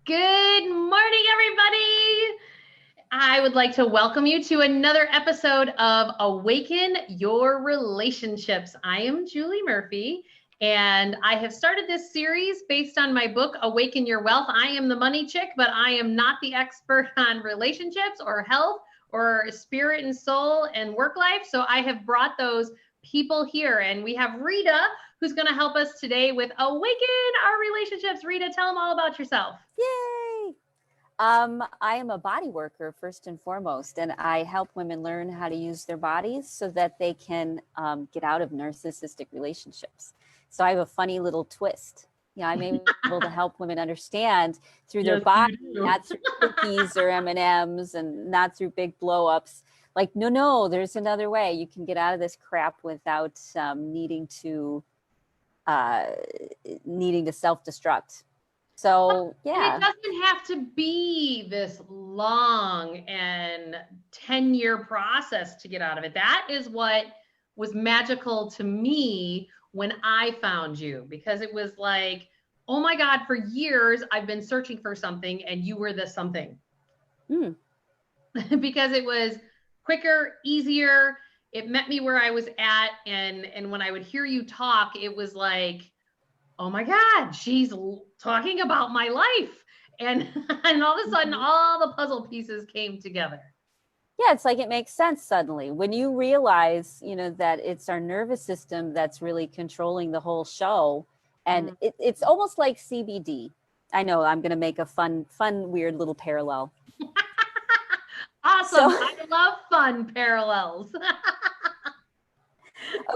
Good morning, everybody. I would like to welcome you to another episode of Awaken Your Relationships. I am Julie Murphy, and I have started this series based on my book, Awaken Your Wealth. I am the money chick, but I am not the expert on relationships or health or spirit and soul and work life. So I have brought those people here, and we have Rita, who's going to help us today with Awaken Our Relationships. Rita, tell them all about yourself. Yay! I am a body worker first and foremost, and I help women learn how to use their bodies so that they can get out of narcissistic relationships. So I have a funny little twist. Yeah, I'm able to help women understand through their body, not through cookies or M&Ms, and not through big blow-ups. Like, no, there's another way. You can get out of this crap without needing to self-destruct. So, yeah. And it doesn't have to be this long and 10-year process to get out of it. That is what was magical to me when I found you, because it was like, oh my God, for years I've been searching for something and you were the something. Because it was quicker, easier. It met me where I was at. And when I would hear you talk, it was like, oh my God, she's talking about my life. And all of a sudden, all the puzzle pieces came together. Yeah, it's like it makes sense suddenly. When you realize, that it's our nervous system that's really controlling the whole show. And it's almost like CBD. I know I'm going to make a fun, weird little parallel. Awesome. So, I love fun parallels.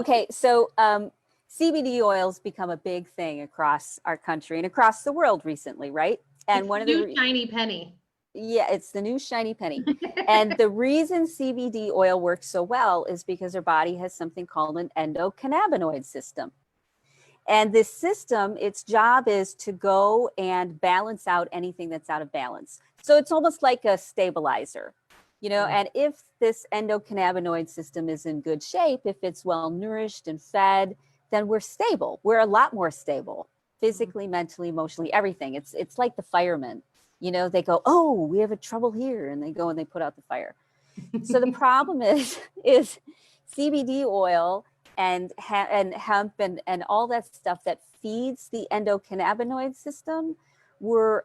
Okay, so CBD oils become a big thing across our country and across the world recently, right? And it's one of the new shiny penny. Yeah, it's the new shiny penny. And the reason CBD oil works so well is because our body has something called an endocannabinoid system. And this system, its job is to go and balance out anything that's out of balance. So it's almost like a stabilizer, and if this endocannabinoid system is in good shape, if it's well nourished and fed, then we're stable. We're a lot more stable, physically, mentally, emotionally, everything. It's like the firemen. They go, oh, we have a trouble here, and they go and they put out the fire. So the problem is CBD oil and hemp and all that stuff that feeds the endocannabinoid system were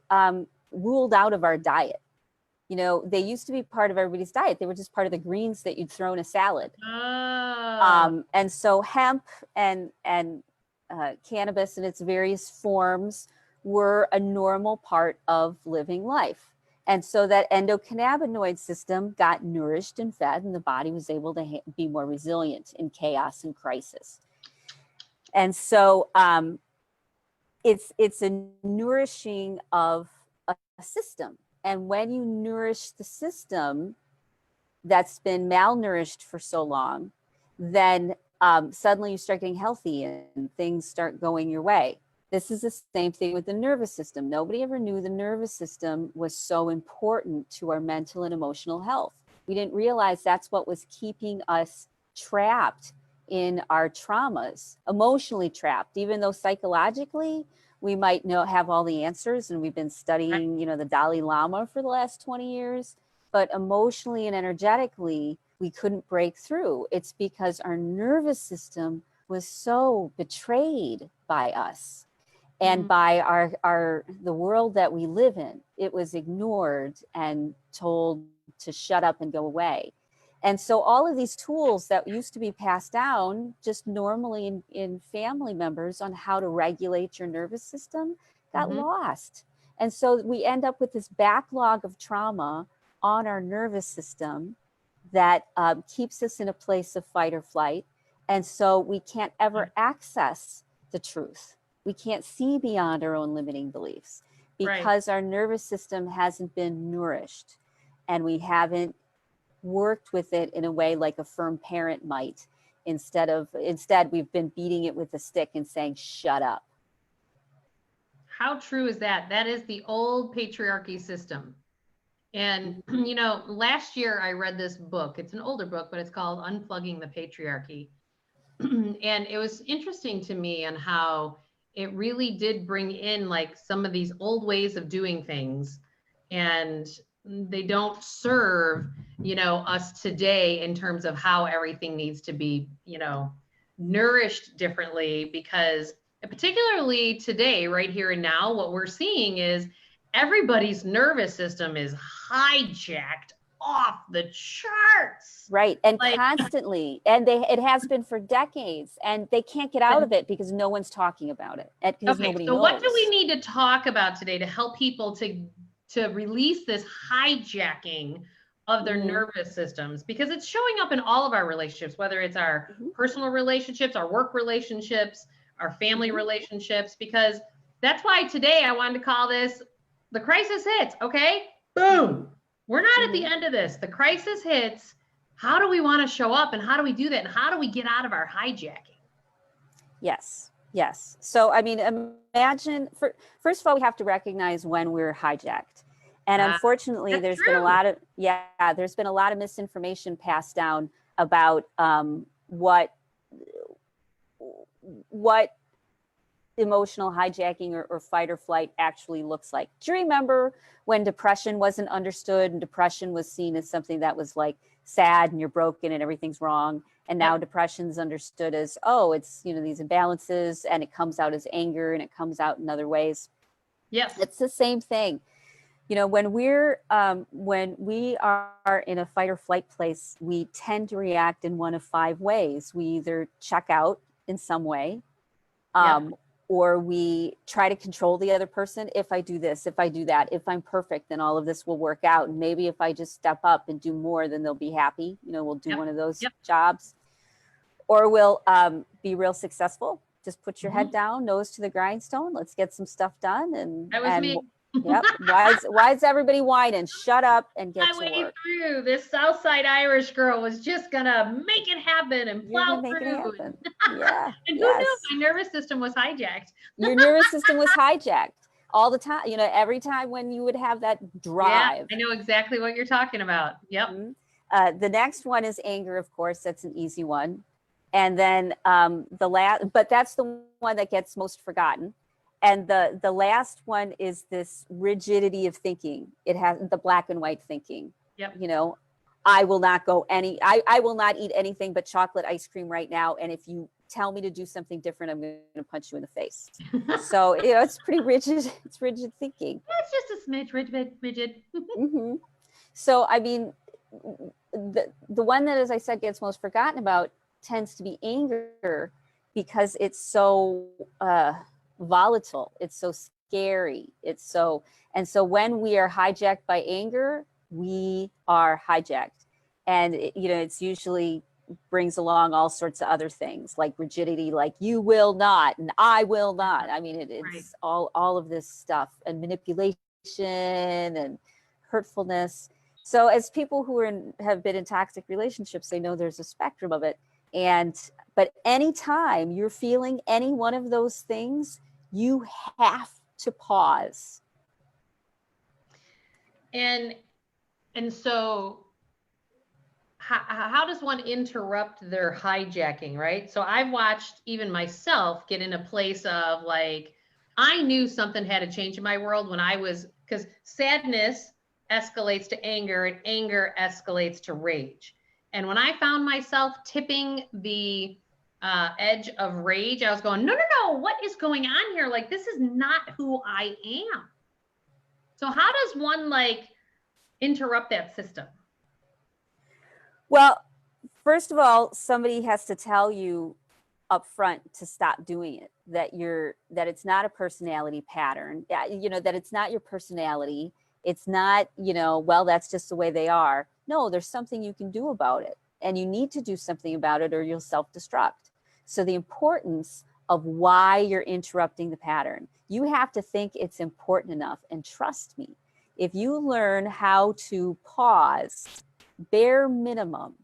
ruled out of our diet. They used to be part of everybody's diet. They were just part of the greens that you'd throw in a salad. Oh. And so hemp and cannabis in its various forms were a normal part of living life. And so that endocannabinoid system got nourished and fed, and the body was able to be more resilient in chaos and crisis. And so it's a nourishing of a system. And when you nourish the system that's been malnourished for so long, then suddenly you start getting healthy and things start going your way. This is the same thing with the nervous system. Nobody ever knew the nervous system was so important to our mental and emotional health. We didn't realize that's what was keeping us trapped in our traumas, emotionally trapped, even though psychologically we might have all the answers, and we've been studying, the Dalai Lama for the last 20 years, but emotionally and energetically, we couldn't break through. It's because our nervous system was so betrayed by us and by the world that we live in. It was ignored and told to shut up and go away. And so all of these tools that used to be passed down just normally in family members on how to regulate your nervous system got lost. And so we end up with this backlog of trauma on our nervous system that keeps us in a place of fight or flight. And so we can't ever access the truth. We can't see beyond our own limiting beliefs because our nervous system hasn't been nourished, and we haven't worked with it in a way like a firm parent might. Instead, we've been beating it with a stick and saying, shut up. How true is that? That is the old patriarchy system. And, last year I read this book. It's an older book, but it's called Unplugging the Patriarchy. And it was interesting to me on how it really did bring in like some of these old ways of doing things, and they don't serve, you know, us today in terms of how everything needs to be, you know, nourished differently. Because particularly today, right here and now, what we're seeing is everybody's nervous system is hijacked off the charts. Right. And like, constantly, and it has been for decades, and they can't get out of it because no one's talking about it. Because okay, nobody so knows. what do we need to talk about today to help people to release this hijacking of their nervous systems? Because it's showing up in all of our relationships, whether it's our personal relationships, our work relationships, our family relationships, because that's why today I wanted to call this The Crisis Hits. Okay, boom. We're not at the end of this. The crisis hits. How do we want to show up, and how do we do that? And how do we get out of our hijacking? Yes. Yes. So, I mean, imagine, first of all, we have to recognize when we're hijacked. And unfortunately, there's been a lot of, there's been a lot of misinformation passed down about what emotional hijacking or fight or flight actually looks like. Do you remember when depression wasn't understood, and depression was seen as something that was like sad and you're broken and everything's wrong? And now depression's understood as, oh, it's, you know, these imbalances, and it comes out as anger, and it comes out in other ways. Yes. It's the same thing. You know, when we are in a fight or flight place, we tend to react in one of 5 ways. We either check out in some way, or we try to control the other person. If I do this, if I do that, if I'm perfect, then all of this will work out. And maybe if I just step up and do more, then they'll be happy. You know, we'll do one of those jobs. Or we'll be real successful. Just put your head down, nose to the grindstone. Let's get some stuff done. And that was me. Yep. Why is everybody whining? Shut up and get to work. Through. This Southside Irish girl was just gonna make it happen and plow through. Yeah. And who knew my nervous system was hijacked? Your nervous system was hijacked all the time. You know, every time when you would have that drive. Yeah, I know exactly what you're talking about. Yep. The next one is anger, of course. That's an easy one. And then but that's the one that gets most forgotten. And the last one is this rigidity of thinking. It has the black and white thinking. Yep. You know, I will not I will not eat anything but chocolate ice cream right now. And if you tell me to do something different, I'm going to punch you in the face. So, you know, it's pretty rigid. It's rigid thinking. It's just a smidge rigid. So, I mean, the one that, as I said, gets most forgotten about tends to be anger, because it's so volatile. It's so scary. And so when we are hijacked by anger, we are hijacked. And you know, it's usually brings along all sorts of other things like rigidity, like you will not and I will not. I mean, it's all of this stuff, and manipulation and hurtfulness. So as people who have been in toxic relationships, they know there's a spectrum of it. But anytime you're feeling any one of those things, you have to pause. And so how does one interrupt their hijacking, right? So I've watched even myself get in a place of like, I knew something had to change in my world when because sadness escalates to anger, and anger escalates to rage. And when I found myself tipping the edge of rage, I was going, no, what is going on here? Like, this is not who I am. So how does one like interrupt that system? Well, first of all, somebody has to tell you up front to stop doing it, that it's not a personality pattern, you know, that it's not your personality. It's not, you know, well, that's just the way they are. No, there's something you can do about it, and you need to do something about it or you'll self-destruct. So the importance of why you're interrupting the pattern, you have to think it's important enough. And trust me, if you learn how to pause, bare minimum,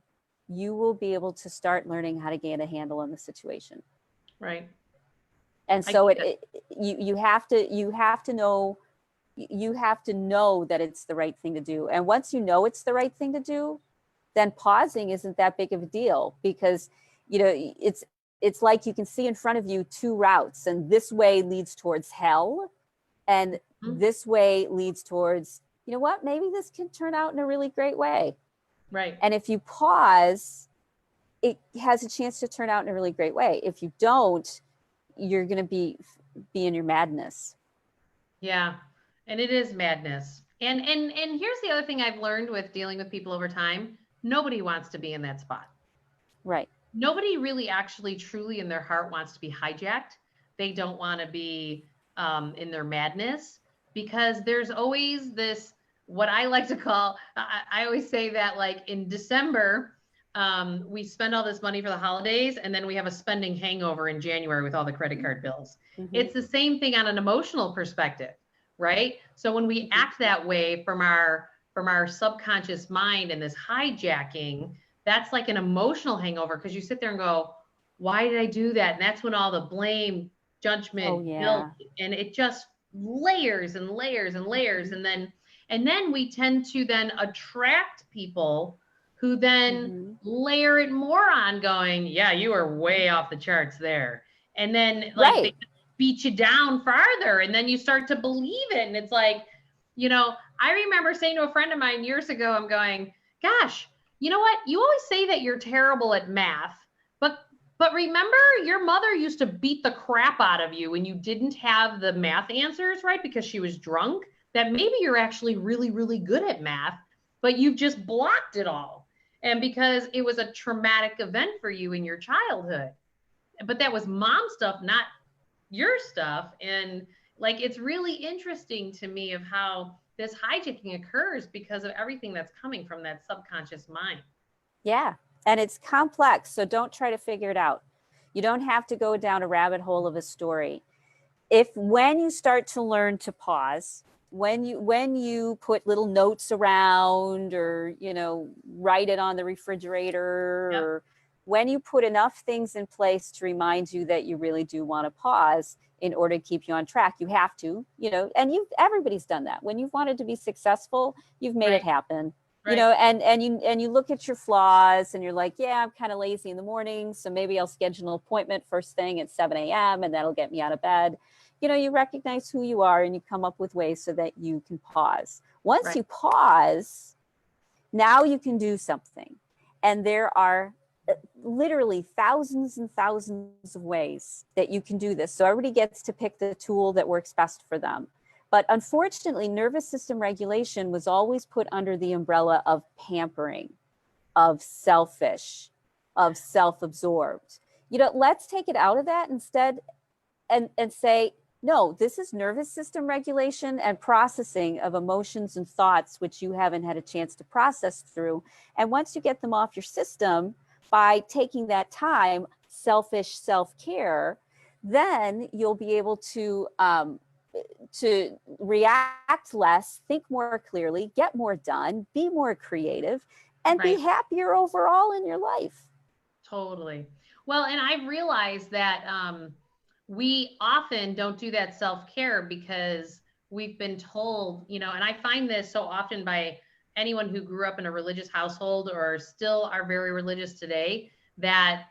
you will be able to start learning how to gain a handle on the situation. Right. And so you have to know that it's the right thing to do. And once you know it's the right thing to do, then pausing isn't that big of a deal, because, you know, it's like you can see in front of you two routes, and this way leads towards hell, and this way leads towards, you know what, maybe this can turn out in a really great way. Right. And if you pause, it has a chance to turn out in a really great way. If you don't, you're going to be in your madness. Yeah. And it is madness. And here's the other thing I've learned with dealing with people over time. Nobody wants to be in that spot. Right. Nobody really actually truly in their heart wants to be hijacked. They don't want to be in their madness, because there's always this, what I like to call, I always say that, like, in December, we spend all this money for the holidays, and then we have a spending hangover in January with all the credit card bills. It's the same thing on an emotional perspective, right? So when we act that way from our subconscious mind and this hijacking, that's like an emotional hangover, because you sit there and go, why did I do that? And that's when all the blame, judgment, guilt, and it just layers and layers and layers. And then we tend to then attract people who then layer it more on, going, yeah, you are way off the charts there. And then like they beat you down farther, and then you start to believe it. And it's like, you know, I remember saying to a friend of mine years ago, I'm going, gosh, you know what? You always say that you're terrible at math, but remember, your mother used to beat the crap out of you when you didn't have the math answers right because she was drunk. That maybe you're actually really, really good at math, but you've just blocked it all. And because it was a traumatic event for you in your childhood. But that was mom stuff, not your stuff. And like, it's really interesting to me of how this hijacking occurs because of everything that's coming from that subconscious mind. Yeah. And it's complex. So don't try to figure it out. You don't have to go down a rabbit hole of a story. When you start to learn to pause, when you put little notes around, or, you know, write it on the refrigerator, or when you put enough things in place to remind you that you really do want to pause in order to keep you on track, you have to, you know, and everybody's done that. When you've wanted to be successful, you've made it happen. You know, and you look at your flaws and you're like, yeah, I'm kind of lazy in the morning, so maybe I'll schedule an appointment first thing at 7 a.m. and that'll get me out of bed. You know, you recognize who you are and you come up with ways so that you can pause. Once you pause, now you can do something. And there are literally thousands and thousands of ways that you can do this. So everybody gets to pick the tool that works best for them. But unfortunately, nervous system regulation was always put under the umbrella of pampering, of selfish, of self-absorbed. You know, let's take it out of that instead and say, no, this is nervous system regulation and processing of emotions and thoughts, which you haven't had a chance to process through. And once you get them off your system by taking that time, selfish self-care, then you'll be able to react less, think more clearly, get more done, be more creative, and be happier overall in your life. Totally. Well, and I've realized that we often don't do that self-care because we've been told, you know, and I find this so often by anyone who grew up in a religious household or still are very religious today, that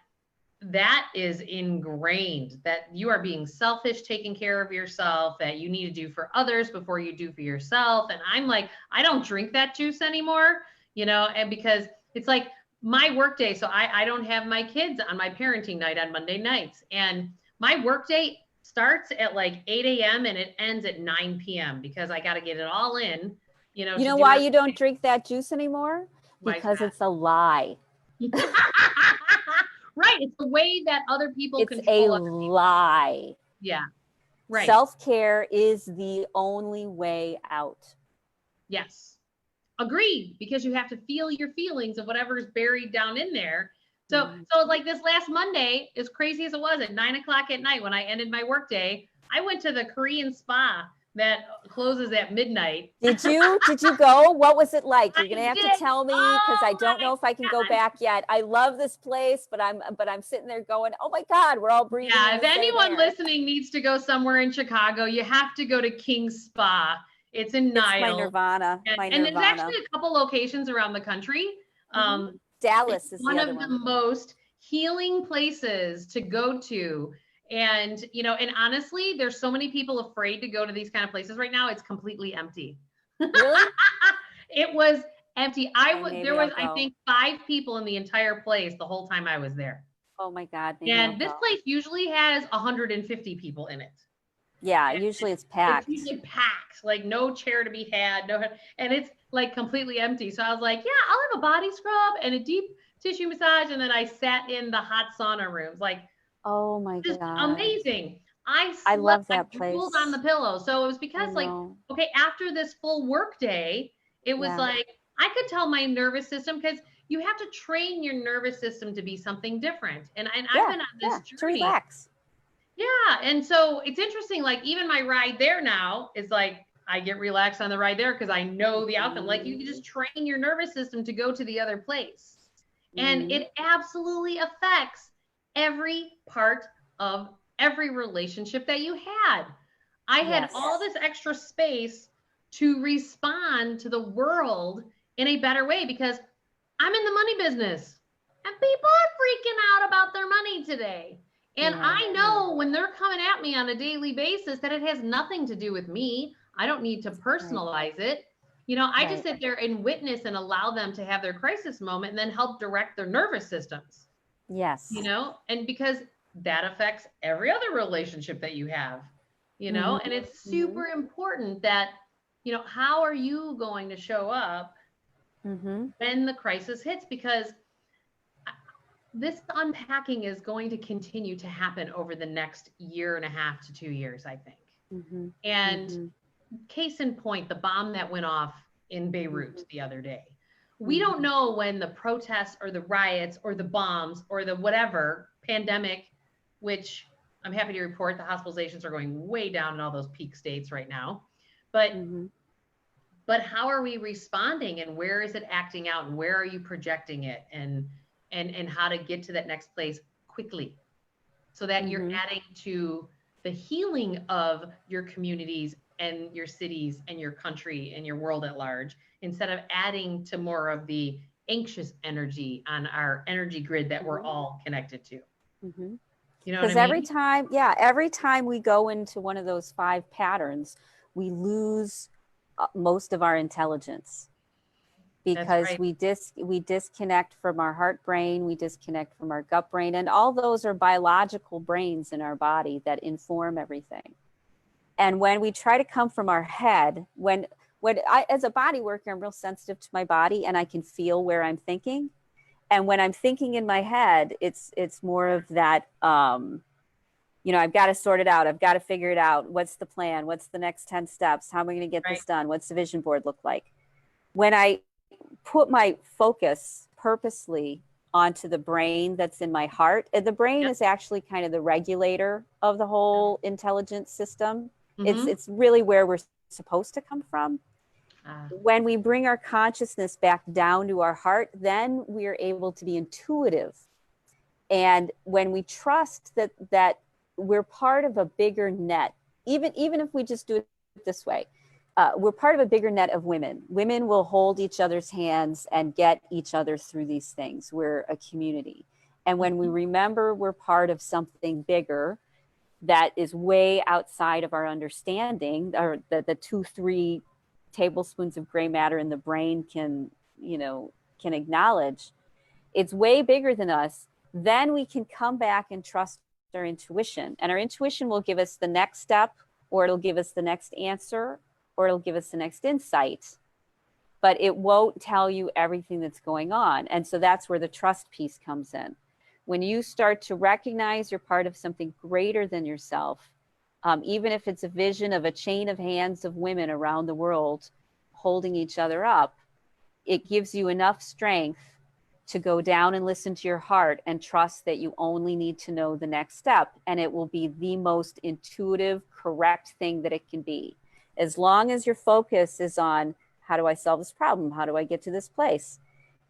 is ingrained, that you are being selfish, taking care of yourself, that you need to do for others before you do for yourself. And I'm like, I don't drink that juice anymore, you know, and because it's like my work day. So I don't have my kids on my parenting night on Monday nights. And my work day starts at like 8 a.m. and it ends at 9 p.m. because I got to get it all in, you know. You know why you don't drink that juice anymore? Because it's a lie. Right. It's the way that other people control other people. It's a lie. Yeah. Right. Self-care is the only way out. Yes. Agreed. Because you have to feel your feelings of whatever's buried down in there. So like this last Monday, as crazy as it was, at 9 o'clock at night when I ended my workday, I went to the Korean spa that closes at midnight. Did you go? What was it like? You're gonna have to tell me, because I don't know if I can go back yet. I love this place, but I'm sitting there going, oh my God, we're all breathing. Yeah, if anyone listening needs to go somewhere in Chicago, you have to go to King's Spa. It's in Niles. It's my nirvana. And there's actually a couple locations around the country. Dallas is one of the most. healing places to go to. And, you know, and honestly, there's so many people afraid to go to these kind of places right now. It's completely empty. Really? It was empty. There was, I I'll go. think, 5 people in the entire place the whole time I was there. Oh my God. Maybe I'll And this go. place usually has 150 people in in it. Yeah, And usually it's packed. It's usually packed, like no chair to be had, no, and it's like completely empty. So I was like, yeah, I'll have a body scrub and a deep tissue massage. And then I sat in the hot sauna rooms, like, Oh my just God. amazing. I love that I place. drooled on the pillow. So it was because like, okay, after this full work day, it was like, I could tell my nervous system, because you have to train your nervous system to be something different. And I've been on this journey. To relax. Yeah. And so it's interesting, like even my ride there now is like, I get relaxed on the ride there because I know the outcome. Like you can just train your nervous system to go to the other place. And it absolutely affects every part of every relationship that you had. I had all this extra space to respond to the world in a better way because I'm in the money business and people are freaking out about their money today. And I know when they're coming at me on a daily basis that it has nothing to do with me. I don't need to personalize it. You know, I just sit there and witness and allow them to have their crisis moment and then help direct their nervous systems. Yes. You know, and because that affects every other relationship that you have, you know, and it's super important that, you know, how are you going to show up when the crisis hits? Because this unpacking is going to continue to happen over the next 1.5 to 2 years, I think. And case in point, the bomb that went off in Beirut the other day. We don't know when the protests or the riots or the bombs or the whatever pandemic, which I'm happy to report the hospitalizations are going way down in all those peak states right now. But how are we responding, and where is it acting out, and where are you projecting it, and how to get to that next place quickly so that you're adding to the healing of your communities and your cities and your country and your world at large, instead of adding to more of the anxious energy on our energy grid that we're all connected to. You know what I mean? Because every time we go into one of those 5 patterns, we lose most of our intelligence. Because we disconnect from our heart brain, we disconnect from our gut brain, and all those are biological brains in our body that inform everything. And when we try to come from our head, when I, as a body worker, I'm real sensitive to my body and I can feel where I'm thinking. And when I'm thinking in my head, it's more of that, you know, I've got to sort it out. I've got to figure it out. What's the plan? What's the next 10 steps? How am I going to get this done? What's the vision board look like? When I put my focus purposely onto the brain that's in my heart, and the brain is actually kind of the regulator of the whole intelligence system. It's really where we're supposed to come from. When we bring our consciousness back down to our heart, then we are able to be intuitive. And when we trust that we're part of a bigger net, even if we just do it this way, we're part of a bigger net of women. Women will hold each other's hands and get each other through these things. We're a community. And when we remember we're part of something bigger that is way outside of our understanding, or the 2-3 tablespoons of gray matter in the brain can acknowledge, it's way bigger than us, then we can come back and trust our intuition. And our intuition will give us the next step, or it'll give us the next answer, or it'll give us the next insight, but it won't tell you everything that's going on. And so that's where the trust piece comes in. When you start to recognize you're part of something greater than yourself, even if it's a vision of a chain of hands of women around the world holding each other up, it gives you enough strength to go down and listen to your heart and trust that you only need to know the next step. And it will be the most intuitive, correct thing that it can be. As long as your focus is on, how do I solve this problem? How do I get to this place?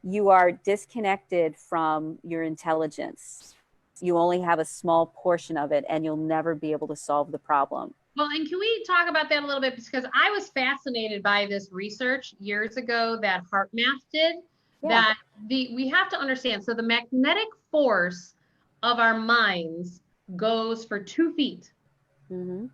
You are disconnected from your intelligence. You only have a small portion of it, and you'll never be able to solve the problem. Well, and can we talk about that a little bit? Because I was fascinated by this research years ago that HeartMath did, that we have to understand. So the magnetic force of our minds goes for 2 feet. Mm-hmm.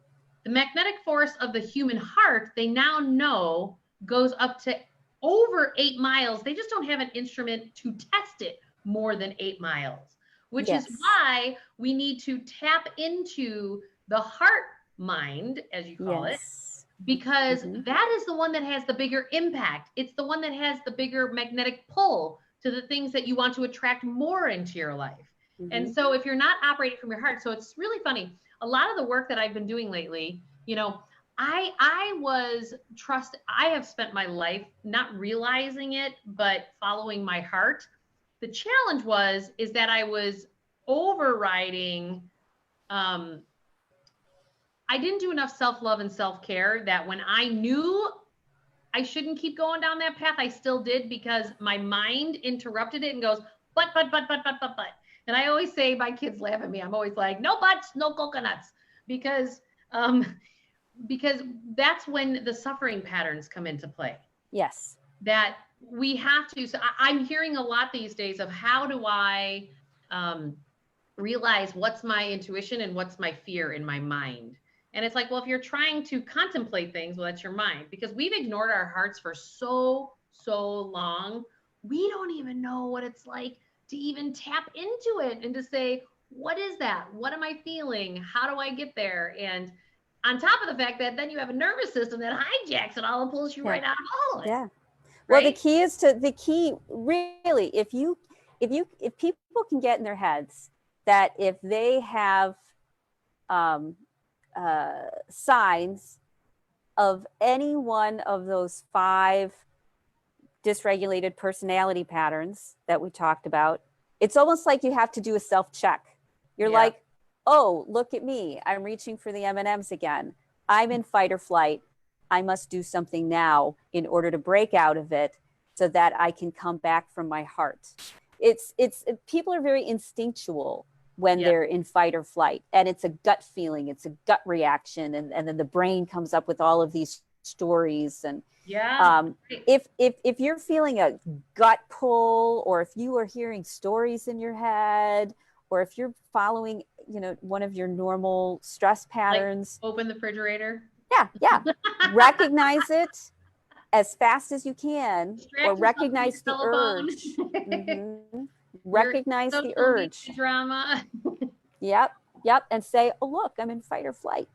The magnetic force of the human heart, they now know, goes up to over 8 miles. They just don't have an instrument to test it more than 8 miles, which is why we need to tap into the heart mind, as you call it, because that is the one that has the bigger impact. It's the one that has the bigger magnetic pull to the things that you want to attract more into your life. And so if you're not operating from your heart, so it's really funny. A lot of the work that I've been doing lately, you know, I have spent my life not realizing it, but following my heart. The challenge is that I was overriding, I didn't do enough self-love and self-care, that when I knew I shouldn't keep going down that path, I still did, because my mind interrupted it and goes, but. And I always say, my kids laugh at me, I'm always like, no buts, no coconuts, because that's when the suffering patterns come into play. Yes. That we have to, so I'm hearing a lot these days of how do I realize what's my intuition and what's my fear in my mind. And it's like, well, if you're trying to contemplate things, well, that's your mind, because we've ignored our hearts for so long. We don't even know what it's like to even tap into it and to say, what is that? What am I feeling? How do I get there? And on top of the fact that then you have a nervous system that hijacks it all and pulls you right out of all of it. Yeah. Well, the key really, if people can get in their heads that if they have signs of any one of those 5 dysregulated personality patterns that we talked about, it's almost like you have to do a self-check. You're like, oh, look at me. I'm reaching for the M&Ms again. I'm in fight or flight. I must do something now in order to break out of it so that I can come back from my heart. People are very instinctual when they're in fight or flight, and it's a gut feeling, it's a gut reaction. And then the brain comes up with all of these stories. And if you're feeling a gut pull, or if you are hearing stories in your head, or if you're following, one of your normal stress patterns, like open the refrigerator. Recognize it as fast as you can, or recognize the urge. Recognize the urge. Drama. Yep. And say, oh, look, I'm in fight or flight.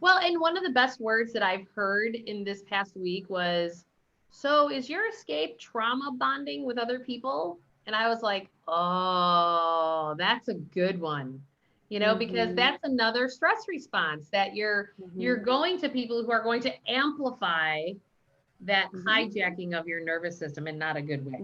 Well, and one of the best words that I've heard in this past week was, so is your escape trauma bonding with other people? And I was like, oh, that's a good one. Because that's another stress response, that you're going to people who are going to amplify that hijacking of your nervous system in not a good way.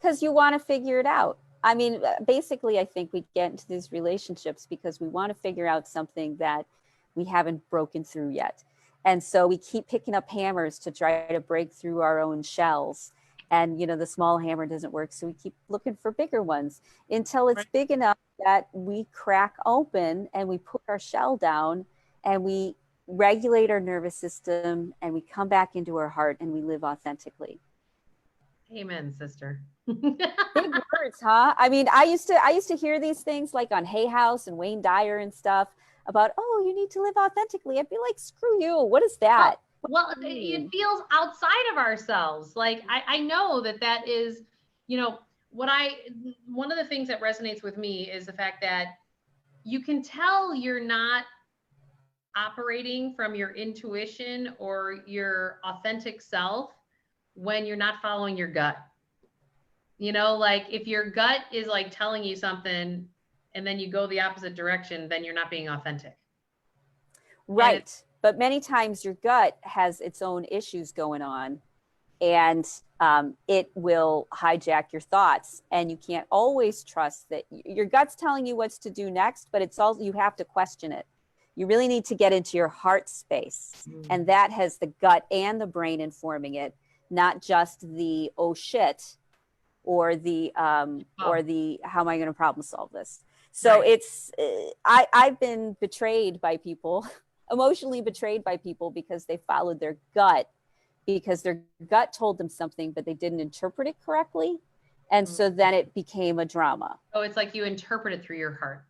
Because you want to figure it out. I mean, basically, I think we get into these relationships because we want to figure out something that we haven't broken through yet. And so we keep picking up hammers to try to break through our own shells. And, the small hammer doesn't work. So we keep looking for bigger ones until it's big enough that we crack open and we put our shell down and we regulate our nervous system and we come back into our heart and we live authentically. Amen, sister. Big words, huh? I mean, I used to hear these things like on Hay House and Wayne Dyer and stuff about, oh, you need to live authentically. I'd be like, screw you. What is that? Well, it feels outside of ourselves. Like I know that is, one of the things that resonates with me is the fact that you can tell you're not operating from your intuition or your authentic self when you're not following your gut. Like if your gut is like telling you something and then you go the opposite direction, then you're not being authentic. Right. But many times your gut has its own issues going on, and it will hijack your thoughts. And you can't always trust that your gut's telling you what's to do next, but it's also, you have to question it. You really need to get into your heart space. And that has the gut and the brain informing it, not just the, oh shit, or the, how am I going to problem solve this? So I've been betrayed by people, emotionally betrayed by people because they followed their gut, because their gut told them something, but they didn't interpret it correctly. And so then it became a drama. Oh, it's like you interpret it through your heart.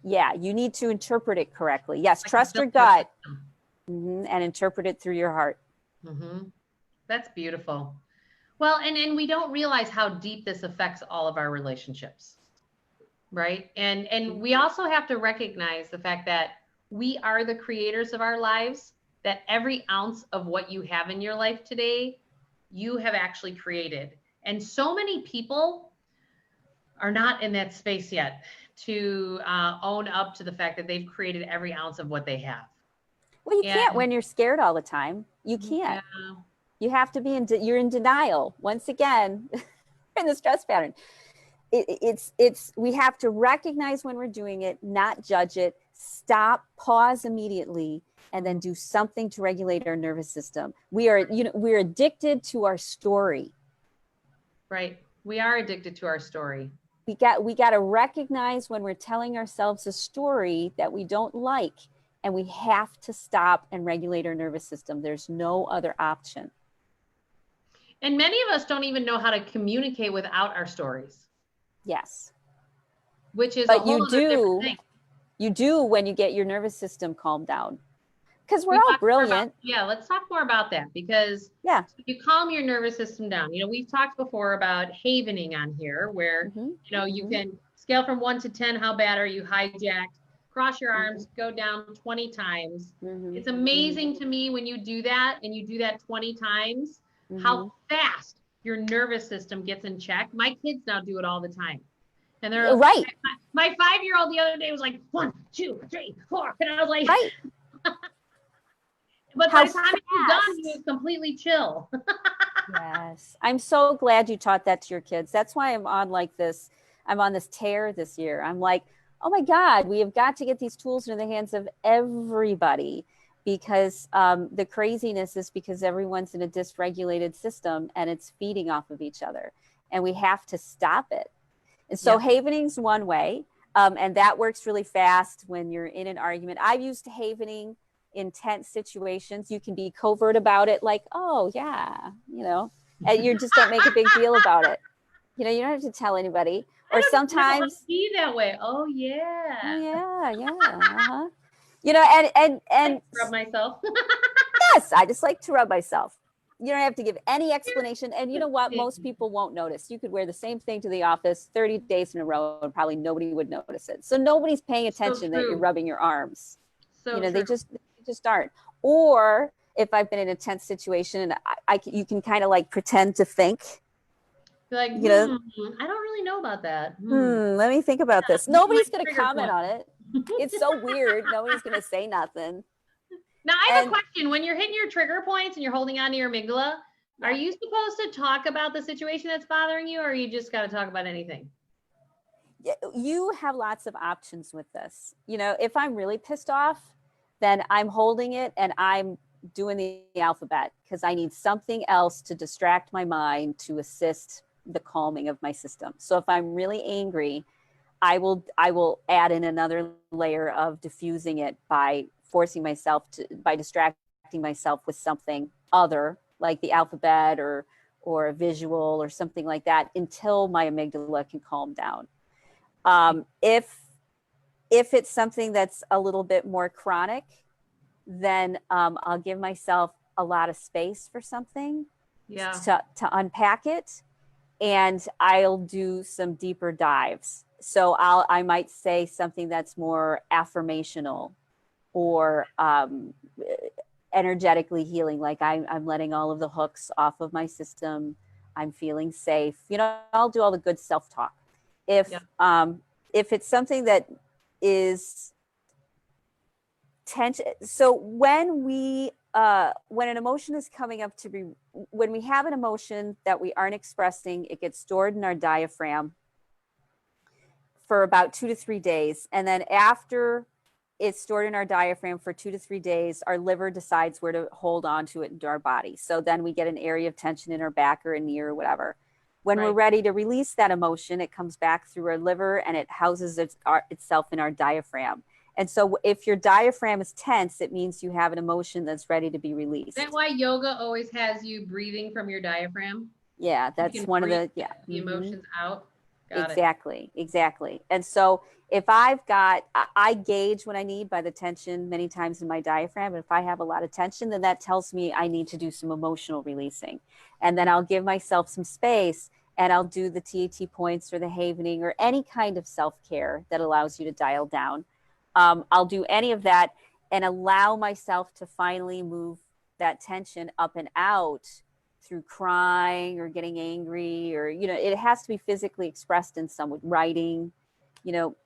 Yeah, you need to interpret it correctly. Yes, Like trust your gut and interpret it through your heart. That's beautiful. Well, and we don't realize how deep this affects all of our relationships, right? And we also have to recognize the fact that we are the creators of our lives, that every ounce of what you have in your life today, you have actually created. And so many people are not in that space yet to own up to the fact that they've created every ounce of what they have. Well, you can't when you're scared all the time. You can't. Yeah. You have to be you're in denial. Once again, in the stress pattern. We have to recognize when we're doing it, not judge it, stop, pause immediately, and then do something to regulate our nervous system. We're addicted to our story. Right. We are addicted to our story. We got to recognize when we're telling ourselves a story that we don't like, and we have to stop and regulate our nervous system. There's no other option. And many of us don't even know how to communicate without our stories. Yes. Which is a whole other different thing. You do when you get your nervous system calmed down. Because we're all brilliant. Let's talk more about that, because so you calm your nervous system down. You know, we've talked before about havening on here, where you can scale from 1 to 10. How bad are you hijacked? Cross your arms, go down 20 times. It's amazing to me when you do that, and you do that 20 times, how fast your nervous system gets in check. My kids now do it all the time. And they're right. My 5-year-old the other day was like 1, 2, 3, 4. And I was like, right. But by the time he was done, he was completely chill. Yes. I'm so glad you taught that to your kids. That's why I'm on this tear this year. I'm like, oh my God, we have got to get these tools into the hands of everybody, because the craziness is because everyone's in a dysregulated system and it's feeding off of each other, and we have to stop it. And so havening's one way. And that works really fast when you're in an argument. I've used havening in tense situations. You can be covert about it, like, oh yeah, and you just don't make a big deal about it. You don't have to tell anybody. Or sometimes be that way. Oh yeah. Oh yeah. And rub myself. Yes, I just like to rub myself. You don't have to give any explanation. And you know what? Most people won't notice. You could wear the same thing to the office 30 days in a row and probably nobody would notice it. So nobody's paying attention that you're rubbing your arms. They just aren't. Or if I've been in a tense situation and you can kind of like pretend to think. You're like, I don't really know about that. Let me think about this. Nobody's going to comment on it. It's so weird. Nobody's going to say nothing. Now, I have a question. When you're hitting your trigger points and you're holding on to your amygdala, are you supposed to talk about the situation that's bothering you, or you just got to talk about anything? You have lots of options with this. If I'm really pissed off, then I'm holding it and I'm doing the alphabet, because I need something else to distract my mind to assist the calming of my system. So if I'm really angry, I will add in another layer of diffusing it by distracting myself with something other, like the alphabet or a visual or something like that, until my amygdala can calm down. If it's something that's a little bit more chronic, then I'll give myself a lot of space for something to unpack it, and I'll do some deeper dives. So I might say something that's more affirmational or energetically healing, like I'm letting all of the hooks off of my system. I'm feeling safe. I'll do all the good self-talk. If it's something that is tension, so when an emotion is coming up when we have an emotion that we aren't expressing, it gets stored in our diaphragm for about 2 to 3 days. And then after it's stored in our diaphragm for 2 to 3 days, our liver decides where to hold on to it into our body. So then we get an area of tension in our back or a knee or whatever. When we're ready to release that emotion, it comes back through our liver and it houses itself in our diaphragm. And so if your diaphragm is tense, it means you have an emotion that's ready to be released. Is that why yoga always has you breathing from your diaphragm? Yeah, that's one of the, the emotions out. Exactly. And so if I've got, I gauge what I need by the tension many times in my diaphragm. And if I have a lot of tension, then that tells me I need to do some emotional releasing. And then I'll give myself some space, and I'll do the TAT points or the havening or any kind of self-care that allows you to dial down. I'll do any of that and allow myself to finally move that tension up and out through crying or getting angry, or, you know, it has to be physically expressed in some way, writing, you know,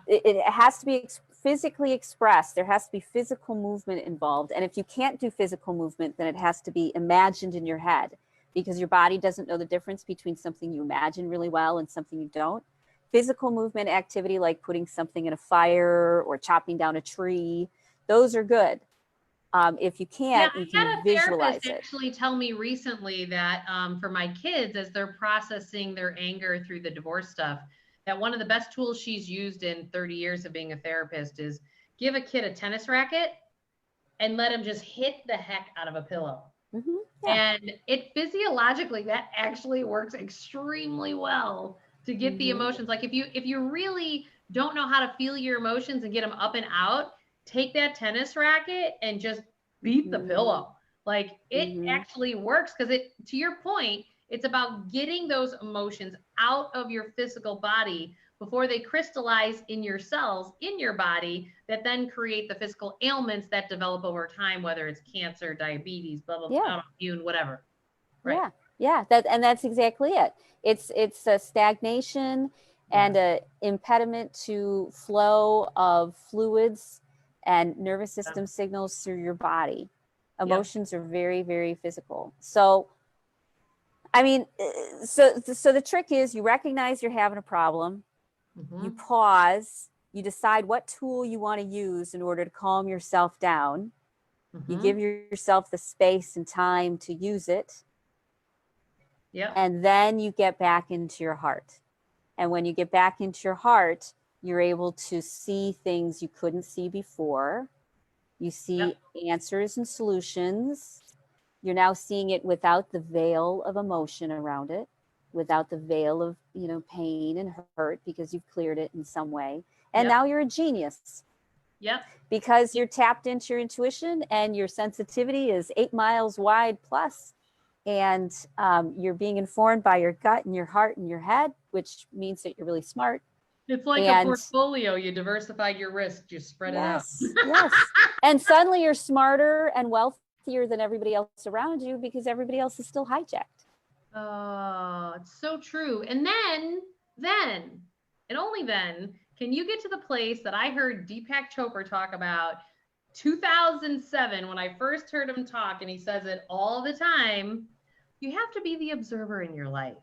it has to be physically expressed. There has to be physical movement involved. And if you can't do physical movement, then it has to be imagined in your head, because your body doesn't know the difference between something you imagine really well and something you don't. Physical movement activity like putting something in a fire or chopping down a tree, those are good. If you can't, you can visualize it. Actually tell me recently that for my kids, as they're processing their anger through the divorce stuff, that one of the best tools she's used in 30 years of being a therapist is give a kid a tennis racket and let him just hit the heck out of a pillow. And it physiologically, that actually works extremely well to get the emotions. Like if you really don't know how to feel your emotions and get them up and out, take that tennis racket and just beat the pillow. Like it actually works, because it, to your point, it's about getting those emotions out of your physical body before they crystallize in your cells in your body that then create the physical ailments that develop over time, whether it's cancer, diabetes, blah, blah, blah, autoimmune, whatever. Right. That's exactly it. It's a stagnation and a impediment to flow of fluids and nervous system signals through your body. Emotions are very, very physical. So, I mean, so the trick is you recognize you're having a problem, you pause, you decide what tool you want to use in order to calm yourself down. You give yourself the space and time to use it. And then you get back into your heart. And when you get back into your heart, you're able to see things you couldn't see before. You see answers and solutions. You're now seeing it without the veil of emotion around it, without the veil of, you know, pain and hurt, because you've cleared it in some way. And now you're a genius. Because you're tapped into your intuition and your sensitivity is 8 miles wide plus. And you're being informed by your gut and your heart and your head, which means that you're really smart. It's like a portfolio. You diversified your risk, you spread it out. And suddenly you're smarter and wealthier than everybody else around you, because everybody else is still hijacked. Oh, it's so true. And then, and only then, can you get to the place that I heard Deepak Chopra talk about 2007, when I first heard him talk, and he says it all the time, you have to be the observer in your life.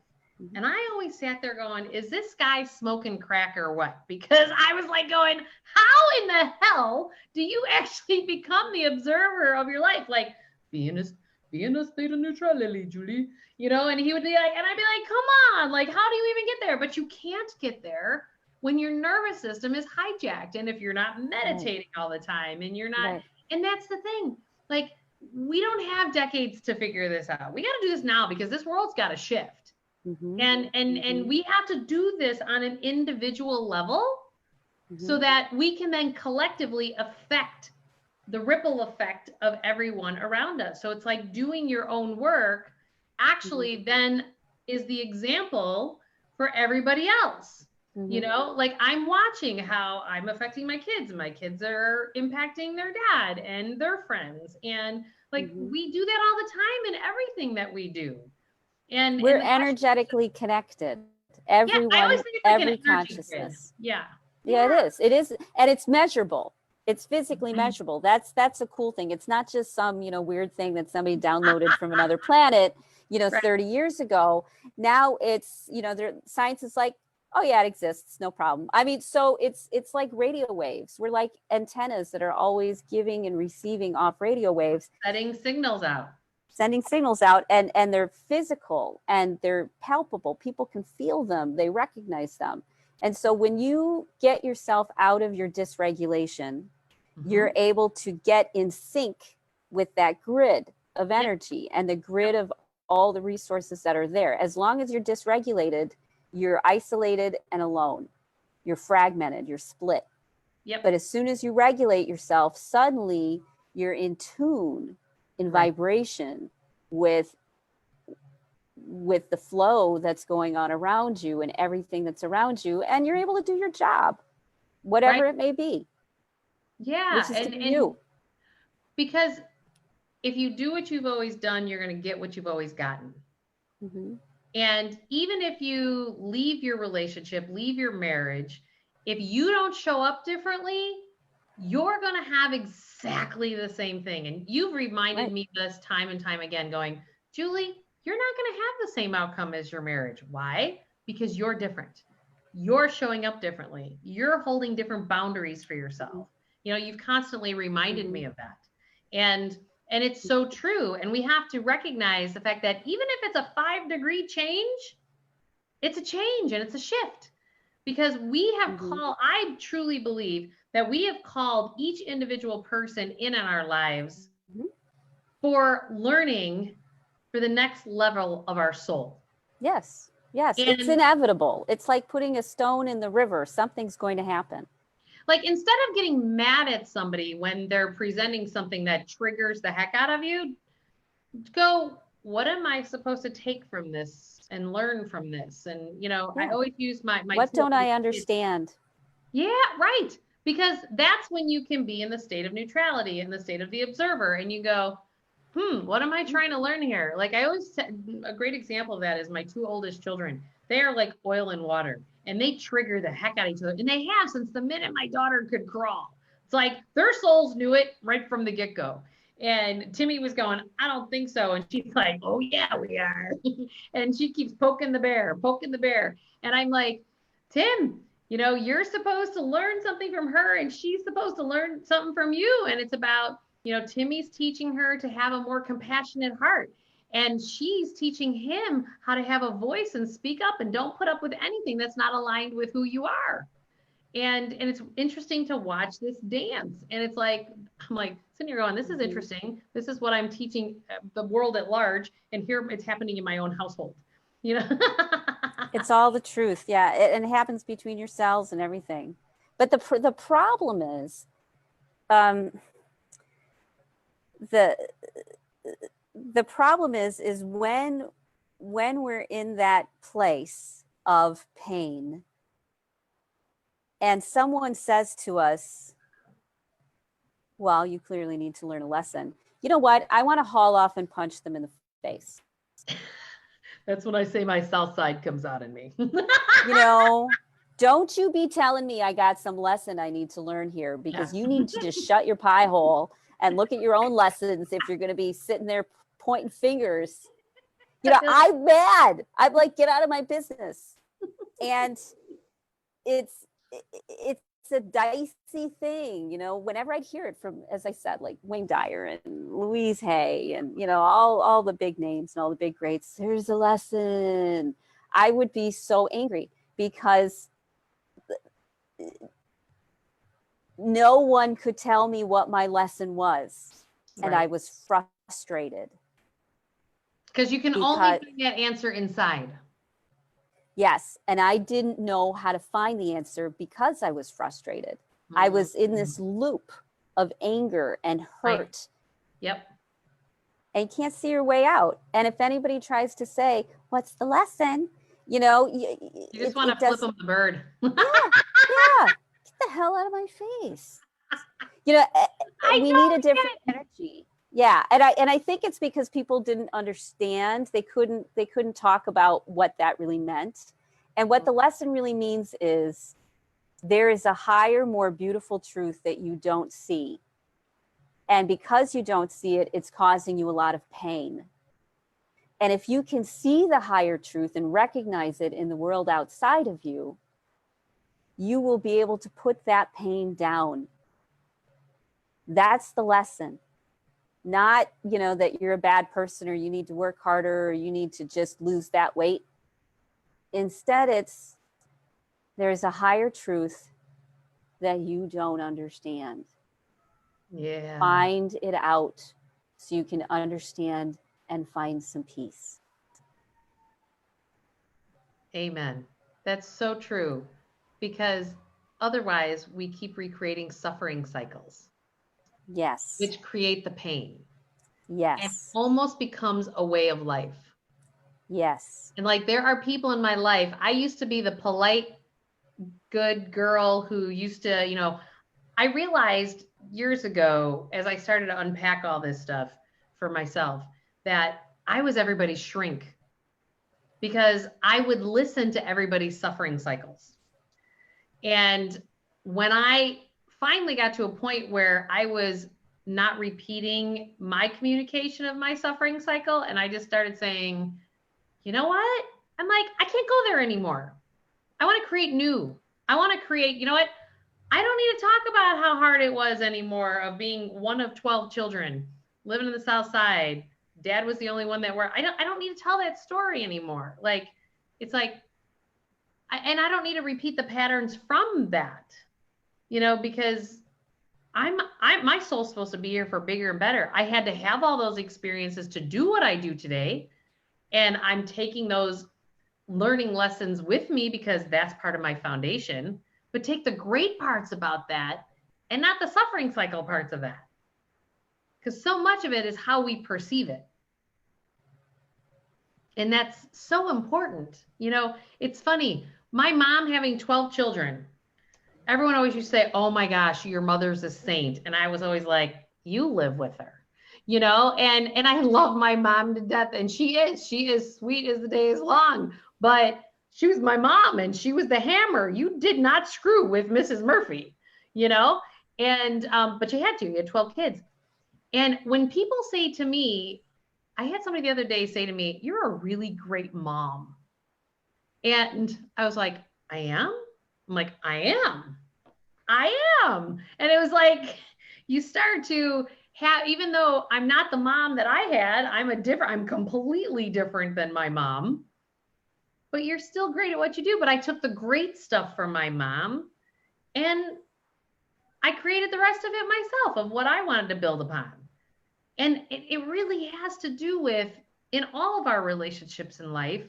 And I always sat there going, is this guy smoking crack or what? Because I was like going, how in the hell do you actually become the observer of your life? Like, be in a state of neutrality, Julie. You know, and he would be like, and I'd be like, come on, like, how do you even get there? But you can't get there when your nervous system is hijacked. And if you're not meditating all the time, and you're not, and that's the thing, like, we don't have decades to figure this out. We got to do this now, because this world's got to shift. And we have to do this on an individual level so that we can then collectively affect the ripple effect of everyone around us. So it's like doing your own work actually then is the example for everybody else. You know, like I'm watching how I'm affecting my kids, and my kids are impacting their dad and their friends. And like we do that all the time in everything that we do. And we're energetically connected. Everyone, every consciousness. It is. And it's measurable. It's physically measurable. That's a cool thing. It's not just some, you know, weird thing that somebody downloaded from another planet, you know, 30 years ago. Now it's, you know, science is like, oh yeah, it exists, no problem. I mean, so it's like radio waves. We're like antennas that are always giving and receiving off radio waves. Sending signals out, and they're physical and they're palpable. People can feel them, they recognize them. And so when you get yourself out of your dysregulation, you're able to get in sync with that grid of energy and the grid of all the resources that are there. As long as you're dysregulated, you're isolated and alone. You're fragmented, you're split. But as soon as you regulate yourself, suddenly you're in tune, in vibration with the flow that's going on around you and everything that's around you, and you're able to do your job, whatever it may be. Yeah. Which is to be you. Because if you do what you've always done, you're going to get what you've always gotten. And even if you leave your relationship, leave your marriage, if you don't show up differently, you're going to have exactly the same thing. And you've reminded me this time and time again, going, Julie, you're not going to have the same outcome as your marriage. Why? Because you're different. You're showing up differently. You're holding different boundaries for yourself. You know, you've constantly reminded me of that. And it's so true. And we have to recognize the fact that even if it's a 5-degree change, it's a change and it's a shift. Because we have called, I truly believe that we have called each individual person in our lives for learning for the next level of our soul. Yes, it's inevitable. It's like putting a stone in the river. Something's going to happen. Like, instead of getting mad at somebody when they're presenting something that triggers the heck out of you, go, what am I supposed to take from this and learn from this? And, you know, I always use my what don't I understand? Yeah, right. Because that's when you can be in the state of neutrality, in the state of the observer, and you go, what am I trying to learn here? Like, I always said, a great example of that is my 2 oldest children. They are like oil and water, and they trigger the heck out of each other. And they have since the minute my daughter could crawl. It's like their souls knew it right from the get-go. And Timmy was going, I don't think so. And she's like, oh yeah, we are. And she keeps poking the bear. And I'm like, Tim, you know, you're supposed to learn something from her, and she's supposed to learn something from you. And it's about, you know, Timmy's teaching her to have a more compassionate heart. And she's teaching him how to have a voice and speak up and don't put up with anything that's not aligned with who you are. And it's interesting to watch this dance. And it's like, I'm like, sitting here going, this is interesting. This is what I'm teaching the world at large. And here it's happening in my own household, you know? It's all the truth. Yeah. And it happens between yourselves and everything. But the problem is, the problem is when we're in that place of pain and someone says to us, well, you clearly need to learn a lesson. You know what? I want to haul off and punch them in the face. That's when I say my South Side comes out in me. You know, don't you be telling me I got some lesson I need to learn here, because you need to just shut your pie hole and look at your own lessons if you're going to be sitting there pointing fingers. You know, I'm mad. I'm like, get out of my business. And it's a dicey thing, you know, whenever I'd hear it from, as I said, like Wayne Dyer and Louise Hay and, you know, all the big names and all the big greats, there's a lesson. I would be so angry because no one could tell me what my lesson was. And I was frustrated. Because you can only find that answer inside. Yes. And I didn't know how to find the answer because I was frustrated. I was in this loop of anger and hurt. Yep. And you can't see your way out. And if anybody tries to say, what's the lesson? You know, you just want to flip them the bird. Yeah. Get the hell out of my face. You know, we need a different energy. Yeah. And I think it's because people didn't understand. They couldn't talk about what that really meant. And what the lesson really means is there is a higher, more beautiful truth that you don't see. And because you don't see it, it's causing you a lot of pain. And if you can see the higher truth and recognize it in the world outside of you, you will be able to put that pain down. That's the lesson. Not, you know, that you're a bad person or you need to work harder or you need to just lose that weight. Instead, it's There's a higher truth that you don't understand. Yeah. Find it out so you can understand and find some peace. Amen. That's so true, because otherwise we keep recreating suffering cycles, Yes. which create the pain. And Yes. almost becomes a way of life. Yes. And like, there are people in my life, I used to be the polite, good girl who used to, you know, I realized years ago, as I started to unpack all this stuff for myself, that I was everybody's shrink, because I would listen to everybody's suffering cycles. And when I finally got to a point where I was not repeating my communication of my suffering cycle, and I just started saying, you know what? I'm like, I can't go there anymore. I want to create new. I want to create, you know what? I don't need to talk about how hard it was anymore of being one of 12 children, living in the South Side. Dad was the only one that worked. I don't need to tell that story anymore. Like, it's like, and I don't need to repeat the patterns from that, you know, because my soul's supposed to be here for bigger and better. I had to have all those experiences to do what I do today. And I'm taking those learning lessons with me, because that's part of my foundation. But take the great parts about that and not the suffering cycle parts of that, because so much of it is how we perceive it. And that's so important. You know, it's funny. My mom having 12 children, everyone always used to say, oh my gosh, your mother's a saint. And I was always like, you live with her, you know, and I love my mom to death. And she is sweet as the day is long, but she was my mom and she was the hammer. You did not screw with Mrs. Murphy, you know, and, but you had 12 kids. And when people say to me, I had somebody the other day say to me, you're a really great mom. And I was like, I am? I'm like, I am. And it was like, you start to have, even though I'm not the mom that I had, I'm completely different than my mom, but you're still great at what you do. But I took the great stuff from my mom and I created the rest of it myself, of what I wanted to build upon. And it really has to do with, in all of our relationships in life,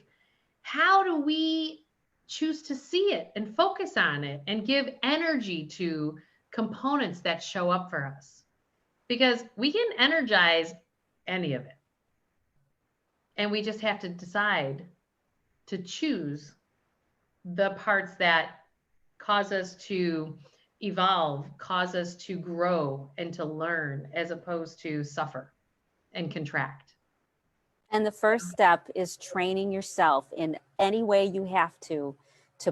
how do we choose to see it and focus on it and give energy to components that show up for us? Because we can energize any of it. And we just have to decide to choose the parts that cause us to evolve, cause us to grow and to learn, as opposed to suffer and contract. And the first step is training yourself in any way you have to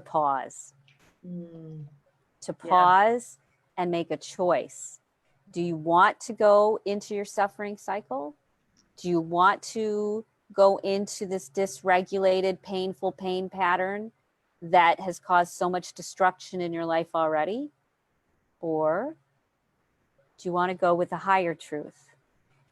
pause. To pause and make a choice. Do you want to go into your suffering cycle? Do you want to go into this dysregulated, painful pain pattern that has caused so much destruction in your life already? Or do you want to go with a higher truth?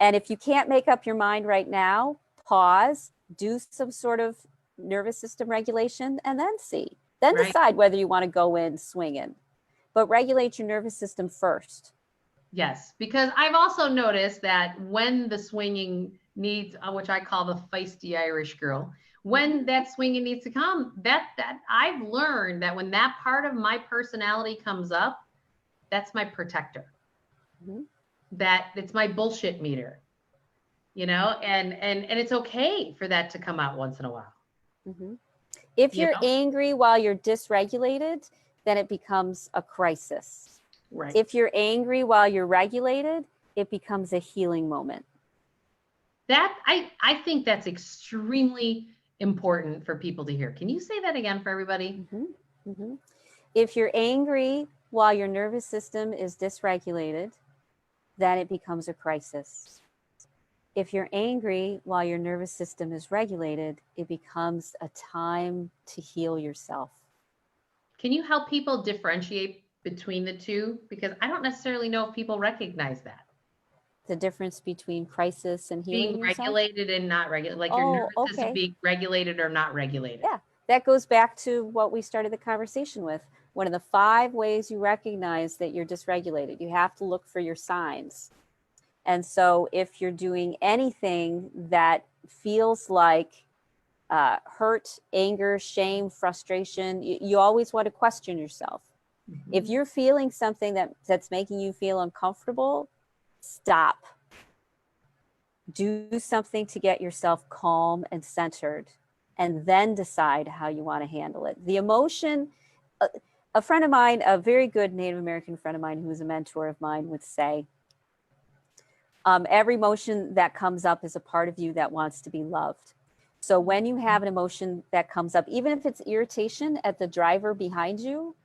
And if you can't make up your mind right now, pause, do some sort of nervous system regulation, and then see. Then decide whether you want to go in swinging. But regulate your nervous system first. Yes, because I've also noticed that when the swinging needs, which I call the feisty Irish girl, when that swinging needs to come, that I've learned that when that part of my personality comes up, that's my protector. That it's my bullshit meter, you know, and it's okay for that to come out once in a while. If you're angry while you're dysregulated, then it becomes a crisis. Right. If you're angry while you're regulated, it becomes a healing moment. That I think that's extremely important for people to hear. Can you say that again for everybody? If you're angry while your nervous system is dysregulated, then it becomes a crisis. If you're angry while your nervous system is regulated, it becomes a time to heal yourself. Can you help people differentiate between the two? Because I don't necessarily know if people recognize that. The difference between crisis and healing being yourself? regulated and not regulated, like your nervous system being regulated or not regulated. Yeah. that goes back to what we started the conversation with. One of the 5 ways you recognize that you're dysregulated, you have to look for your signs. And so if you're doing anything that feels like hurt, anger, shame, frustration, you always want to question yourself. Mm-hmm. If you're feeling something that's making you feel uncomfortable, stop. Do something to get yourself calm and centered, and then decide how you want to handle it. The emotion, a friend of mine, a very good Native American friend of mine who was a mentor of mine, would say, every emotion that comes up is a part of you that wants to be loved. So when you have an emotion that comes up, even if it's irritation at the driver behind you,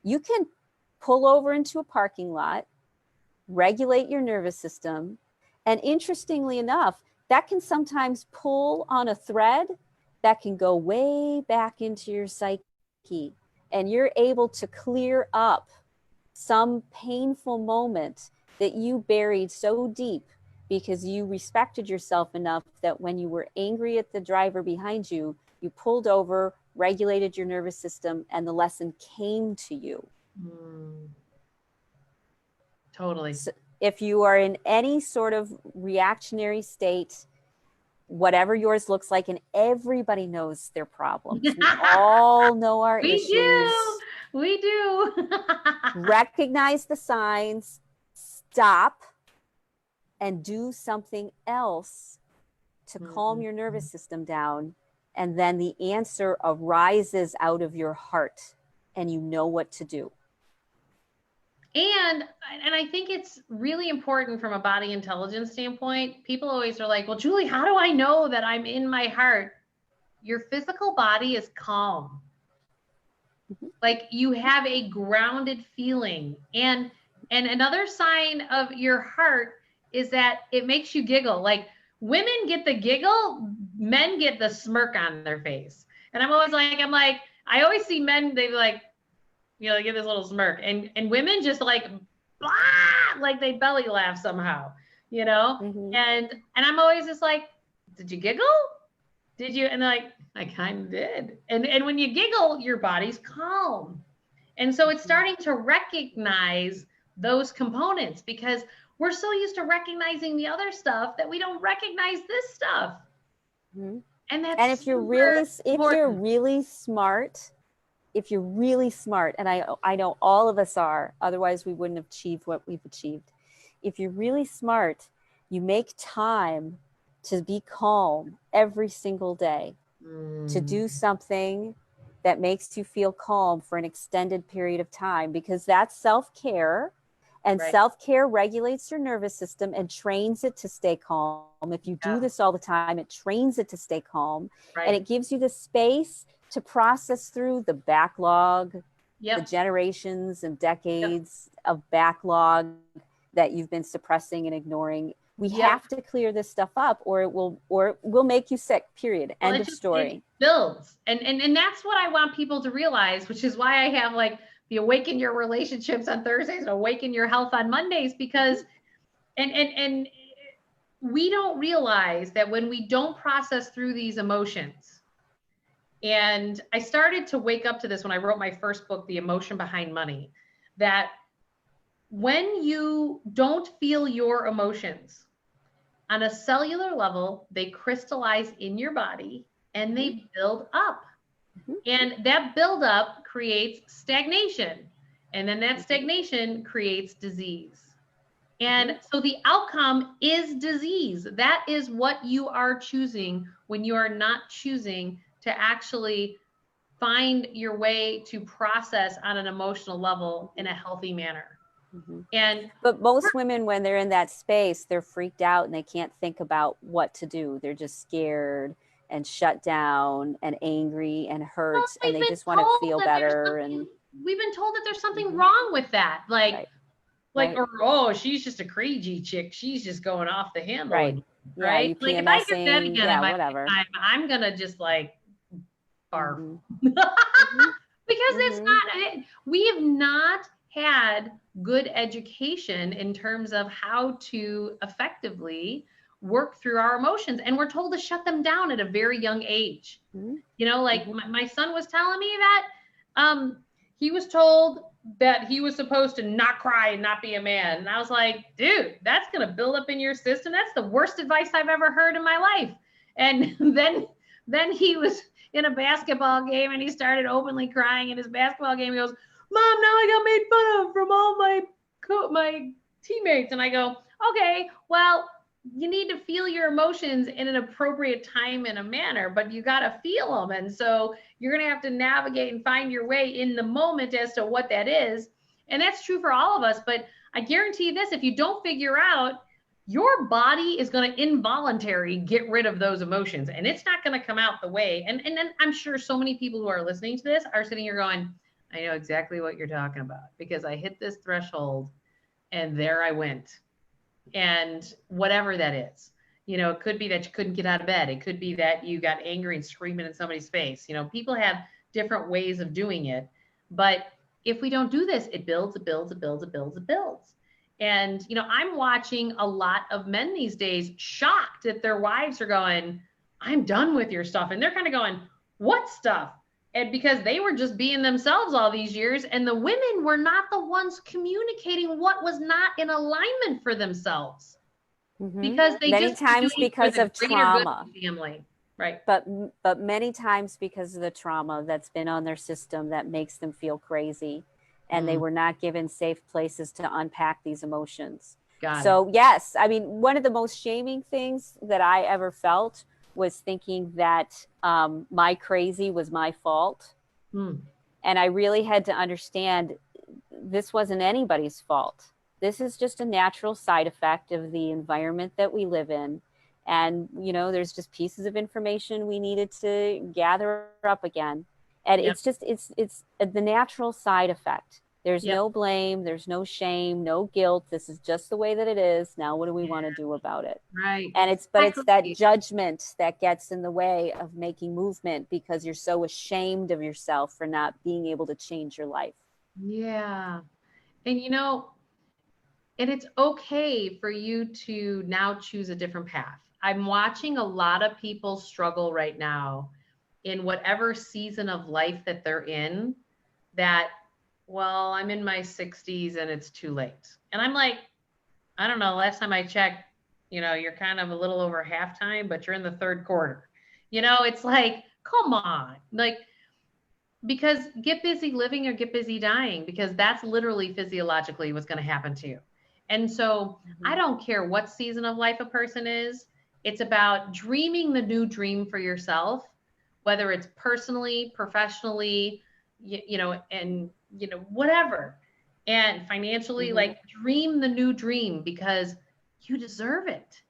you can pull over into a parking lot, regulate your nervous system. And interestingly enough, that can sometimes pull on a thread that can go way back into your psyche. And you're able to clear up some painful moment that you buried so deep because you respected yourself enough that when you were angry at the driver behind you, you pulled over, regulated your nervous system, and the lesson came to you. Totally. So if you are in any sort of reactionary state, whatever yours looks like, and everybody knows their problems. We all know our issues. We do. Recognize the signs, stop, and do something else to calm your nervous system down. And then the answer arises out of your heart, and you know what to do. And I think it's really important from a body intelligence standpoint. People always are like, well, Julie, how do I know that I'm in my heart? Your physical body is calm. Like you have a grounded feeling. And another sign of your heart is that it makes you giggle. Like women get the giggle, men get the smirk on their face. And I'm always like, I always see men, they like, you know, they get this little smirk, and women just like, blah, like they belly laugh somehow, you know? And I'm always just like, did you giggle? Did you? And they're like, I kind of did. And when you giggle, your body's calm. And so it's starting to recognize those components because we're so used to recognizing the other stuff that we don't recognize this stuff. And that's if you're really smart, and I know all of us are, otherwise we wouldn't have achieved what we've achieved. If you're really smart, you make time to be calm every single day, to do something that makes you feel calm for an extended period of time, because that's self-care. And self-care regulates your nervous system and trains it to stay calm. If you do this all the time, it trains it to stay calm. And it gives you the space to process through the backlog, the generations and decades of backlog that you've been suppressing and ignoring. We have to clear this stuff up, or it will make you sick, period. End of story. It builds. And that's what I want people to realize, which is why I have like the Awaken Your Relationships on Thursdays and Awaken Your Health on Mondays, because and we don't realize that when we don't process through these emotions. And I started to wake up to this when I wrote my first book, The Emotion Behind Money, that when you don't feel your emotions on a cellular level, they crystallize in your body and they build up. And that buildup creates stagnation. And then that stagnation creates disease. And so the outcome is disease. That is what you are choosing when you are not choosing to actually find your way to process on an emotional level in a healthy manner. But most women, when they're in that space, they're freaked out and they can't think about what to do. They're just scared and shut down and angry and hurt, and they just want to feel better. And we've been told that there's something wrong with that. Like, or, oh, she's just a crazy chick. She's just going off the handle. Right. Like if I get that again, whatever. I'm going to just like barf. Because it's not, we have not had good education in terms of how to effectively work through our emotions, and we're told to shut them down at a very young age. Mm-hmm. You know, like my son was telling me that he was told that he was supposed to not cry and not be a man. And I was like, dude, that's going to build up in your system. That's the worst advice I've ever heard in my life. And then he was in a basketball game and he started openly crying in his basketball game. He goes, Mom, now I got made fun of from all my teammates. And I go, okay, well, you need to feel your emotions in an appropriate time and a manner, but you got to feel them. And so you're going to have to navigate and find your way in the moment as to what that is. And that's true for all of us. But I guarantee you this, if you don't figure out, your body is going to involuntarily get rid of those emotions, and it's not going to come out the way. And then I'm sure so many people who are listening to this are sitting here going, I know exactly what you're talking about, because I hit this threshold and there I went. And whatever that is, you know, it could be that you couldn't get out of bed. It could be that you got angry and screaming in somebody's face. You know, people have different ways of doing it. But if we don't do this, it builds, it builds, it builds, it builds, it builds. And, you know, I'm watching a lot of men these days shocked that their wives are going, I'm done with your stuff. And they're kind of going, what stuff? And because they were just being themselves all these years, and the women were not the ones communicating what was not in alignment for themselves. Mm-hmm. Because they many just times because of trauma. Family. Right. But many times because of the trauma that's been on their system that makes them feel crazy, and they were not given safe places to unpack these emotions. So yes, I mean, one of the most shaming things that I ever felt was thinking that my crazy was my fault. And I really had to understand this wasn't anybody's fault. This is just a natural side effect of the environment that we live in. And, you know, there's just pieces of information we needed to gather up again. And it's just, it's the natural side effect. There's no blame. There's no shame, no guilt. This is just the way that it is. Now, what do we want to do about it? Right. And it's that judgment that gets in the way of making movement, because you're so ashamed of yourself for not being able to change your life. Yeah. And, you know, and it's okay for you to now choose a different path. I'm watching a lot of people struggle right now in whatever season of life that they're in, that, well, I'm in my 60s and it's too late. And I'm like, I don't know, last time I checked, you know, you're kind of a little over halftime, but you're in the third quarter. You know, it's like, come on, like, because get busy living or get busy dying, because that's literally physiologically what's going to happen to you. And so I don't care what season of life a person is. It's about dreaming the new dream for yourself, whether it's personally, professionally, you know, and, you know, whatever, and financially, like, dream the new dream, because you deserve it.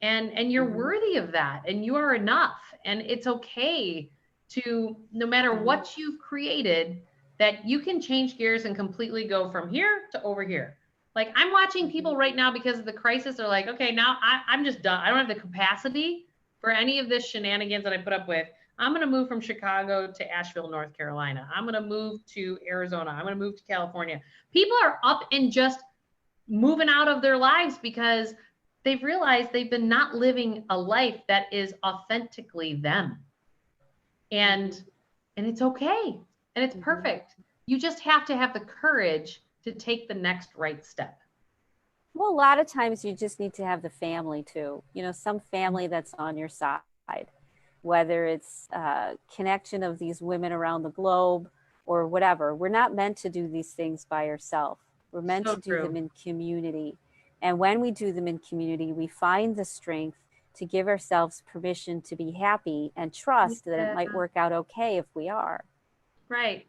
And you're worthy of that, and you are enough. And it's okay to, no matter what you've created, that you can change gears and completely go from here to over here. Like, I'm watching people right now because of the crisis. They're like, okay, now I'm just done. I don't have the capacity for any of this shenanigans that I put up with. I'm going to move from Chicago to Asheville, North Carolina. I'm going to move to Arizona. I'm going to move to California. People are up and just moving out of their lives because they've realized they've been not living a life that is authentically them. And it's okay. And it's perfect. You just have to have the courage to take the next right step. Well, a lot of times you just need to have the family too. You know, some family that's on your side, whether it's a connection of these women around the globe or whatever. We're not meant to do these things by ourselves. We're meant to do them in community. And when we do them in community, we find the strength to give ourselves permission to be happy and trust that it might work out okay if we are. Right.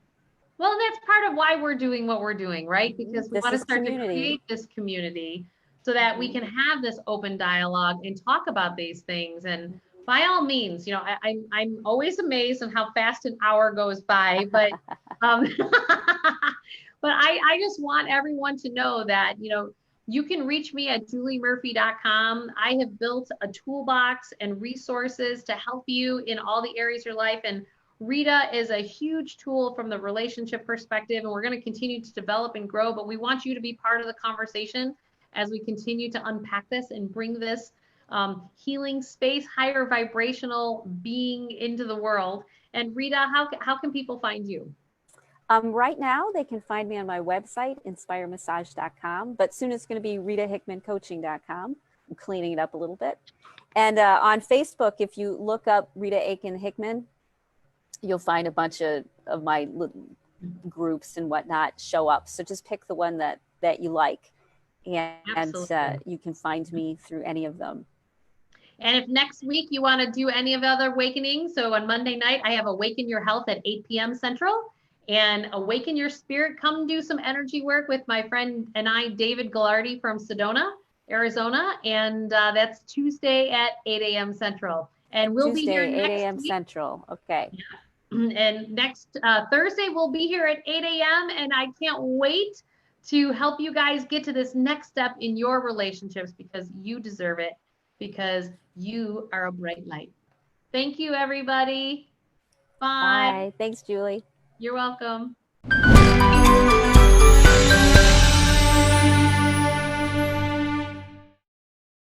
Well, that's part of why we're doing what we're doing, right? Because we want to start to create this community so that we can have this open dialogue and talk about these things. And by all means, you know, I'm always amazed on how fast an hour goes by, but but I just want everyone to know that, you know, you can reach me at juliemurphy.com. I have built a toolbox and resources to help you in all the areas of your life. And Rita is a huge tool from the relationship perspective, and we're going to continue to develop and grow, but we want you to be part of the conversation as we continue to unpack this and bring this healing space, higher vibrational being into the world. And Rita, how can people find you? Right now, they can find me on my website, inspiremassage.com, but soon it's going to be 𝑟itaHickmanCoaching.com. I'm cleaning it up a little bit. And on Facebook, if you look up Rita Aiken Hickman, you'll find a bunch of my groups and whatnot show up. So just pick the one that you like, and you can find me through any of them. And if next week you want to do any of the other awakenings, so on Monday night, I have Awaken Your Health at 8 p.m. Central and Awaken Your Spirit. Come do some energy work with my friend and I, David Ghoulardi from Sedona, Arizona. And that's Tuesday at 8 a.m. Central. And we'll be here next 8 a.m. week. Central. Okay. Yeah. And next Thursday, we'll be here at 8 a.m. And I can't wait to help you guys get to this next step in your relationships, because you deserve it, because you are a bright light. Thank you, everybody. Bye. Bye. Thanks, Julie. You're welcome.